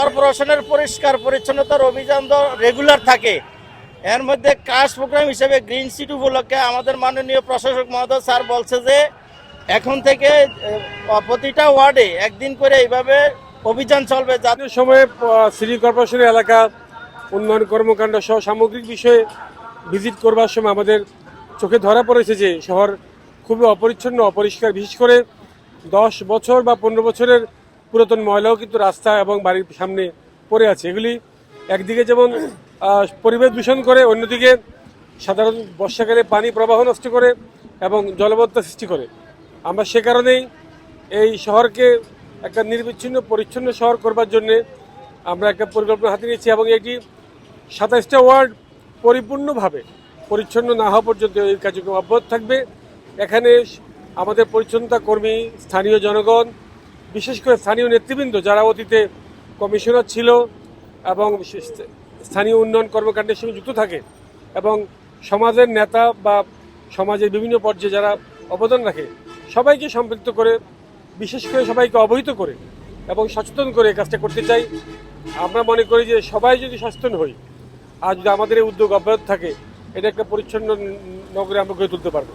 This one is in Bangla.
কর্পোরেশনের পরিষ্কার পরিচ্ছন্নতার অভিযান তো রেগুলার থাকে। এর মধ্যে কাজ প্রোগ্রাম হিসেবে গ্রিন সিটি উপলক্ষে আমাদের মাননীয় প্রশাসক মহোদয় স্যার বলছে যে এখন থেকে প্রতিটা ওয়ার্ডে একদিন করে এইভাবে অভিযান চলবে। জাতীয় সময়ে সিটি কর্পোরেশনের এলাকা উন্নয়ন কর্মকাণ্ড সহ সামগ্রিক বিষয়ে ভিজিট করবার সময় আমাদের চোখে ধরা পড়েছে যে শহর খুবই অপরিচ্ছন্ন, অপরিষ্কার। বিশেষ করে 10 বছর বা 15 বছরের পুরাতন ময়লাও কিন্তু রাস্তা এবং বাড়ির সামনে পড়ে আছে। এগুলি একদিকে যেমন পরিবেশ দূষণ করে, অন্যদিকে সাধারণ বর্ষাকালে পানি প্রবাহ নষ্ট করে এবং জলাবদ্ধতা সৃষ্টি করে। আমরা সে কারণেই এই শহরকে একটা নির্বিচ্ছিন্ন পরিচ্ছন্ন শহর করবার জন্যে আমরা একটা পরিকল্পনা হাতে নিয়েছি এবং এটি 27টা ওয়ার্ড পরিপূর্ণভাবে পরিচ্ছন্ন না হওয়া পর্যন্ত এই কার্যক্রম অব্যাহত থাকবে। এখানে আমাদের পরিচ্ছন্নতা কর্মী, স্থানীয় জনগণ, বিশেষ করে স্থানীয় নেতৃবৃন্দ যারা অতীতে কমিশনার ছিল এবং স্থানীয় উন্নয়ন কর্মকাণ্ডের সঙ্গে যুক্ত থাকে এবং সমাজের নেতা বা সমাজের বিভিন্ন পর্যায়ে যারা অবদান রাখে সবাইকে সম্পৃক্ত করে, বিশেষ করে সবাইকে অবহিত করে এবং সচেতন করে এই কাজটা করতে চাই। আমরা মনে করি যে সবাই যদি সচেতন হই আর যদি আমাদের এই উদ্যোগ অব্যাহত থাকে, এটা একটা পরিচ্ছন্ন নগরে আমরা গড়ে তুলতে পারবো।